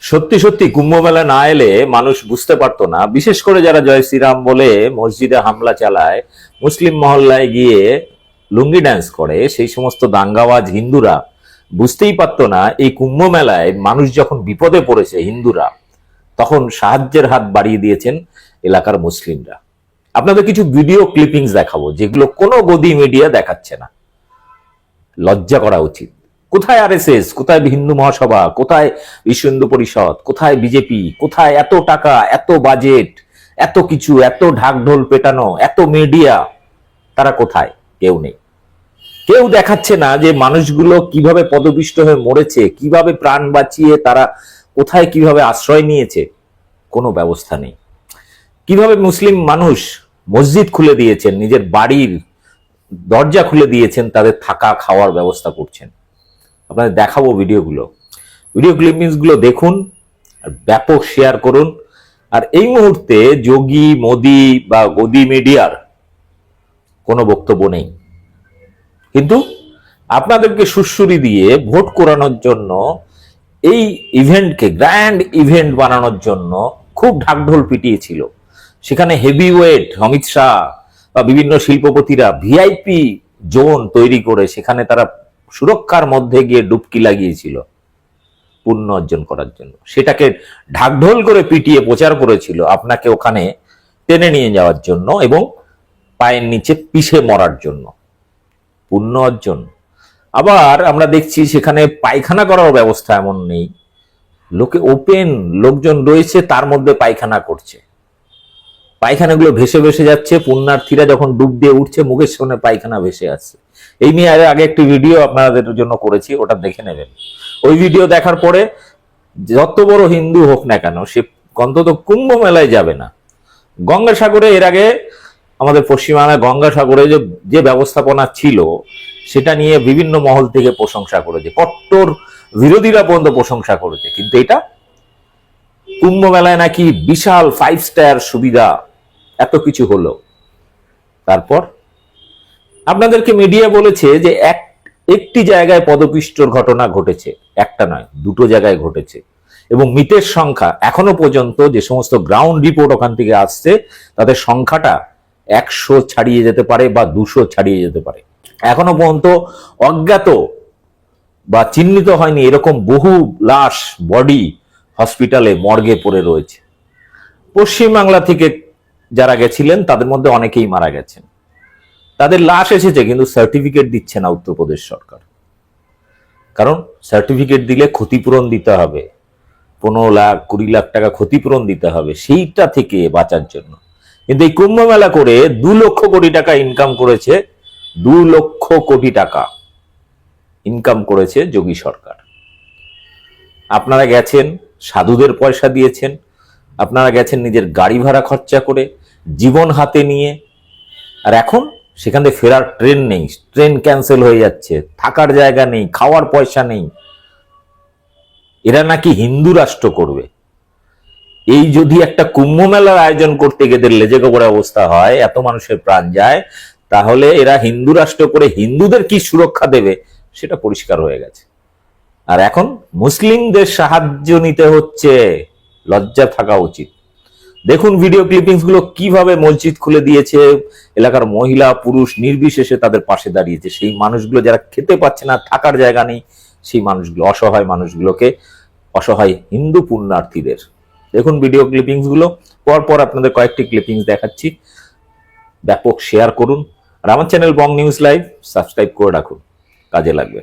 সত্যি সত্যি কুম্ভ মেলা না এলে মানুষ বুঝতে পারতো না, বিশেষ করে যারা জয় শ্রীরাম বলে মসজিদে হামলা চালায়, মুসলিম মহল্লায় গিয়ে লুঙ্গি ড্যান্স করে, সেই সমস্ত দাঙ্গাবাজ হিন্দুরা বুঝতেই পারতো না এই কুম্ভ মেলায় মানুষ যখন বিপদে পড়েছে হিন্দুরা, তখন সাহায্যের হাত বাড়িয়ে দিয়েছেন এলাকার মুসলিমরা। আপনাদের কিছু ভিডিও ক্লিপিংস দেখাবো যেগুলো কোনো গদি মিডিয়া দেখাচ্ছে না। লজ্জা করা উচিত। কোথায় আরএসএস, কোথায় হিন্দু মহাসভা, কোথায় বিশ্ব হিন্দু পরিষদ, কোথায় বিজেপি, কোথায় এত টাকা, এত বাজেট, এত কিছু, এত ঢাকঢোল পেটানো, এত মিডিয়া, তারা কোথায়? কেউ নেই। কেউ দেখাচ্ছে না যে মানুষগুলো কিভাবে পদপিষ্ট হয়ে মরেছে, কিভাবে প্রাণ বাঁচিয়ে তারা কোথায় কিভাবে আশ্রয় নিয়েছে, কোনো ব্যবস্থা নেই। কিভাবে মুসলিম মানুষ মসজিদ খুলে দিয়েছেন, নিজের বাড়ির দরজা খুলে দিয়েছেন, তাদের থাকা খাওয়ার ব্যবস্থা করছেন। আপনাদের দেখাবো ভিডিও ক্লিপিংস গুলো দেখুন আর ব্যাপক শেয়ার করুন। আর এই মুহূর্তে যোগী, মোদি বা গদি মিডিয়ার কোনো বক্তব্য নেই, কিন্তু আপনাদেরকে সুড়সুড়ি দিয়ে ভোট করানোর জন্য, এই ইভেন্টকে গ্র্যান্ড ইভেন্ট বানানোর জন্য খুব ঢাকঢোল পিটিয়েছিল। সেখানে হেভি ওয়েট অমিত শাহ বা বিভিন্ন শিল্পপতিরা ভিআইপি জোন তৈরি করে সেখানে তারা সুরক্ষার মধ্যে গিয়ে ডুবকি লাগিয়েছিল পুণ্য অর্জন করার জন্য। সেটাকে ঢাকঢোল করে পিটিয়ে প্রচার করেছিল আপনাকে ওখানে টেনে নিয়ে যাওয়ার জন্য এবং পায়ের নিচে পিষে মরার জন্য। পুণ্য অর্জন। আবার আমরা দেখছি সেখানে পায়খানা করার ব্যবস্থা এমন নেই, লোকে ওপেন লোকজন রয়েছে তার মধ্যে পায়খানা করছে, পায়খানাগুলো ভেসে ভেসে যাচ্ছে, পুণ্যার্থীরা যখন ডুব দিয়ে উঠছে মুখের সামনে পায়খানা ভেসে আসছে। এই নিয়ে আগে একটি ভিডিও আপনাদের জন্য করেছি, ওটা দেখে নেবেন। ওই ভিডিও দেখার পরে যত বড় হিন্দু হোক না কেন সে অন্তত কুম্ভ মেলায় যাবে না। গঙ্গাসাগরে এর আগে আমাদের পশ্চিমবাংলায় গঙ্গাসাগরে যে ব্যবস্থাপনা ছিল সেটা নিয়ে বিভিন্ন মহল থেকে প্রশংসা করেছে, কট্টর বিরোধীরা পর্যন্ত প্রশংসা করেছে, কিন্তু এটা কুম্ভ মেলায় নাকি বিশাল 5 স্টার সুবিধা, এত কিছু হলো। তারপর আপনাদেরকে মিডিয়া বলেছে যে একটি জায়গায় পদপিষ্টর ঘটনা ঘটেছে, একটা নয় দুটো জায়গায় ঘটেছে, এবং মৃতের সংখ্যা এখনো পর্যন্ত যে সমস্ত গ্রাউন্ড রিপোর্ট ওখান থেকে আসছে তাদের সংখ্যাটা 100 ছাড়িয়ে যেতে পারে বা 200 ছাড়িয়ে যেতে পারে। এখনো পর্যন্ত অজ্ঞাত বা চিহ্নিত হয়নি এরকম বহু লাশ, বডি হসপিটালে মর্গে পড়ে রয়েছে। পশ্চিমবাংলা থেকে যারা গেছিলেন তাদের মধ্যে অনেকেই মারা গেছেন, তাদের লাশ এসেছে কিন্তু সার্টিফিকেট দিচ্ছে না উত্তরপ্রদেশ সরকার। কারণ সার্টিফিকেট দিলে ক্ষতিপূরণ দিতে হবে, 15 লাখ 20 লাখ টাকা ক্ষতিপূরণ দিতে হবে সেইটা থেকে বাঁচার জন্য। কিন্তু এই কুম্ভ মেলা করে 2 লক্ষ কোটি টাকা ইনকাম করেছে, 2 লক্ষ কোটি টাকা ইনকাম করেছে যোগী সরকার। আপনারা গেছেন, সাধুদের পয়সা দিয়েছেন, আপনারা গেছেন নিজের গাড়ি ভাড়া খরচা করে, জীবন হাতে নিয়ে, আর এখন সেখান থেকে ফেরার ট্রেন নেই, ট্রেন ক্যান্সেল হয়ে যাচ্ছে, থাকার জায়গা নেই, খাওয়ার পয়সা নেই। এরা নাকি হিন্দু রাষ্ট্র করবে। এই যদি একটা কুম্ভ মেলার আয়োজন করতে গিয়ে লেজে গোবরে অবস্থা হয়, এত মানুষের প্রাণ যায়, তাহলে এরা হিন্দু রাষ্ট্র করে হিন্দুদের কি সুরক্ষা দেবে সেটা পরিষ্কার হয়ে গেছে। আর এখন মুসলিমদের সাহায্য নিতে হচ্ছে, লজ্জা থাকা উচিত। দেখুন ভিডিও ক্লিপিংস গুলো, কিভাবে মসজিদ খুলে দিয়েছে, এলাকার মহিলা পুরুষ নির্বিশেষে তাদের পাশে দাঁড়িয়েছে। সেই মানুষগুলো যারা খেতে পাচ্ছে না, থাকার জায়গা নেই, সেই মানুষগুলো, অসহায় মানুষগুলোকে, অসহায় হিন্দু পুণ্যার্থীদের। দেখুন ভিডিও ক্লিপিংস গুলো, পরপর আপনাদের কয়েকটি ক্লিপিংস দেখাচ্ছি, ব্যাপক শেয়ার করুন। আর আমার চ্যানেল বং নিউজ লাইভ সাবস্ক্রাইব করে রাখুন, কাজে লাগবে।